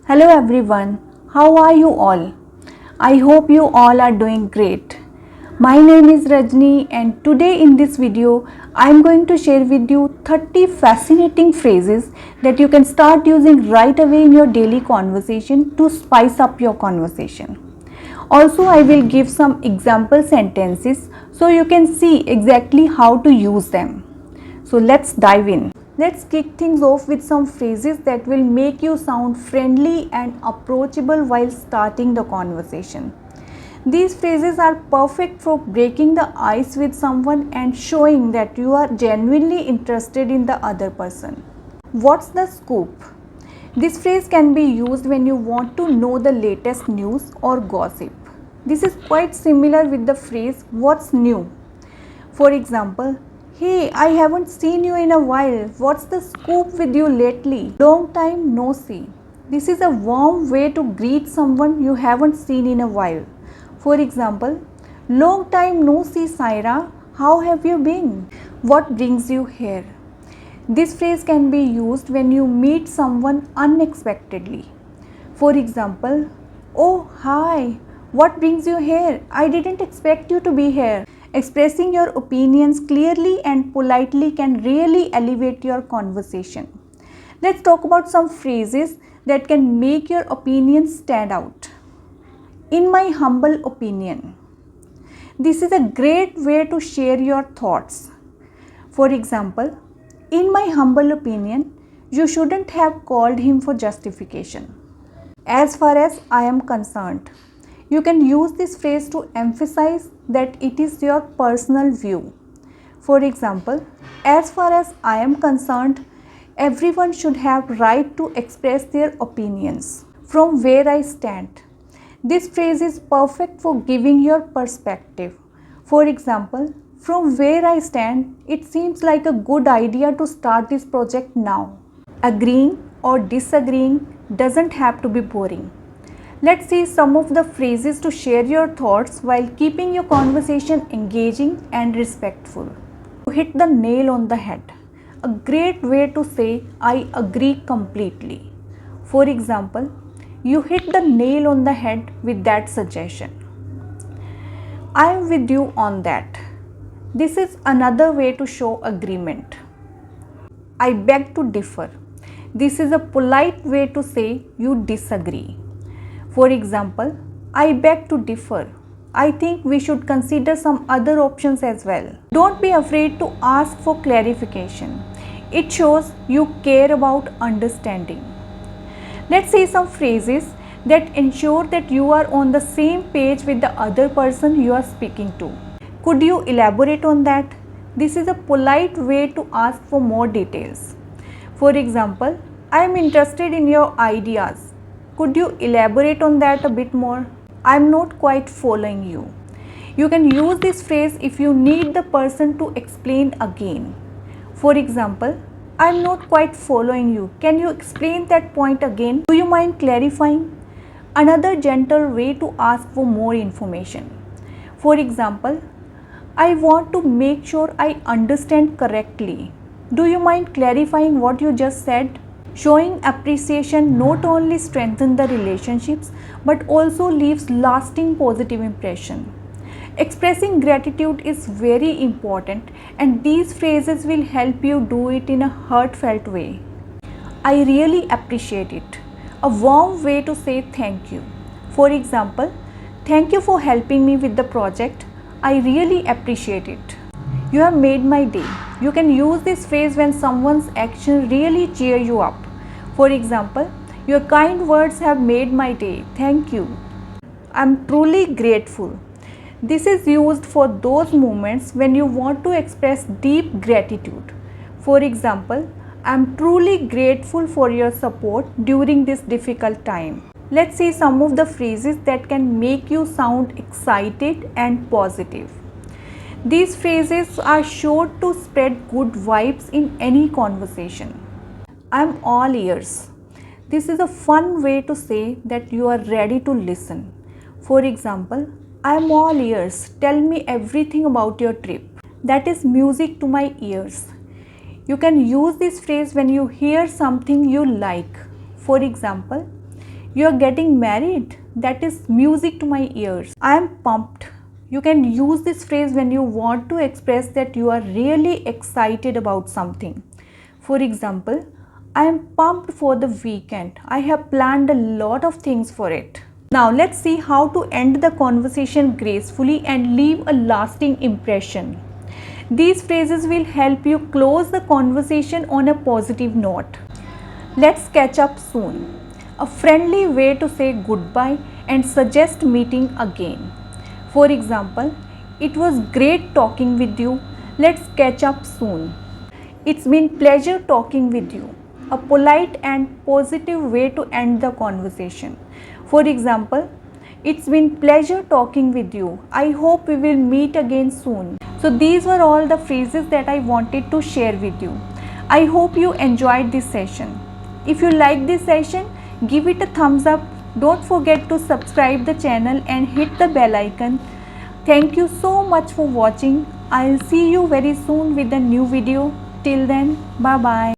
Hello everyone, how are you all? I hope you all are doing great. My name is Rajni and today in this video I am going to share with you 30 fascinating phrases that you can start using right away in your daily conversation to spice up your conversation. Also, I will give some example sentences so you can see exactly how to use them. So let's dive in. Let's kick things off with some phrases that will make you sound friendly and approachable while starting the conversation. These phrases are perfect for breaking the ice with someone and showing that you are genuinely interested in the other person. What's the scoop? This phrase can be used when you want to know the latest news or gossip. This is quite similar with the phrase what's new. For example, hey, I haven't seen you in a while. What's the scoop with you lately? Long time no see. This is a warm way to greet someone you haven't seen in a while. For example, long time no see, Saira. How have you been? What brings you here? This phrase can be used when you meet someone unexpectedly. For example, oh, hi. What brings you here? I didn't expect you to be here. Expressing your opinions clearly and politely can really elevate your conversation. Let's talk about some phrases that can make your opinions stand out. In my humble opinion, this is a great way to share your thoughts. For example, in my humble opinion, you shouldn't have called him for justification. As far as I am concerned, you can use this phrase to emphasize that it is your personal view. For example, as far as I am concerned, everyone should have right to express their opinions. From where I stand. This phrase is perfect for giving your perspective. For example, from where I stand, it seems like a good idea to start this project now. Agreeing or disagreeing doesn't have to be boring. Let's see some of the phrases to share your thoughts while keeping your conversation engaging and respectful. You hit the nail on the head. A great way to say I agree completely. For example, you hit the nail on the head with that suggestion. I am with you on that. This is another way to show agreement. I beg to differ. This is a polite way to say you disagree. For example, I beg to differ. I think we should consider some other options as well. Don't be afraid to ask for clarification. It shows you care about understanding. Let's see some phrases that ensure that you are on the same page with the other person you are speaking to. Could you elaborate on that? This is a polite way to ask for more details. For example, I am interested in your ideas. Could you elaborate on that a bit more? I am not quite following you. You can use this phrase if you need the person to explain again. For example, I am not quite following you. Can you explain that point again? Do you mind clarifying? Another gentle way to ask for more information. For example, I want to make sure I understand correctly. Do you mind clarifying what you just said? Showing appreciation not only strengthens the relationships but also leaves lasting positive impression. Expressing gratitude is very important and these phrases will help you do it in a heartfelt way. I really appreciate it. A warm way to say thank you. For example, thank you for helping me with the project. I really appreciate it. You have made my day. You can use this phrase when someone's action really cheer you up. For example, your kind words have made my day. Thank you. I am truly grateful. This is used for those moments when you want to express deep gratitude. For example, I am truly grateful for your support during this difficult time. Let's see some of the phrases that can make you sound excited and positive. These phrases are sure to spread good vibes in any conversation. I am all ears. This is a fun way to say that you are ready to listen. For example, I am all ears. Tell me everything about your trip. That is music to my ears. You can use this phrase when you hear something you like. For example, You are getting married? That is music to my ears. I am pumped. You can use this phrase when you want to express that you are really excited about something. For example, I am pumped for the weekend. I have planned a lot of things for it. Now let's see how to end the conversation gracefully and leave a lasting impression. These phrases will help you close the conversation on a positive note. Let's catch up soon. A friendly way to say goodbye and suggest meeting again. For example, it was great talking with you. Let's catch up soon. It's been pleasure talking with you. A polite and positive way to end the conversation. For example, it's been pleasure talking with you. I hope we will meet again soon. So these were all the phrases that I wanted to share with you. I hope you enjoyed this session. If you like this session, give it a thumbs up. Don't forget to subscribe the channel and hit the bell icon. Thank you so much for watching. I'll see you very soon with a new video. Till then, bye bye.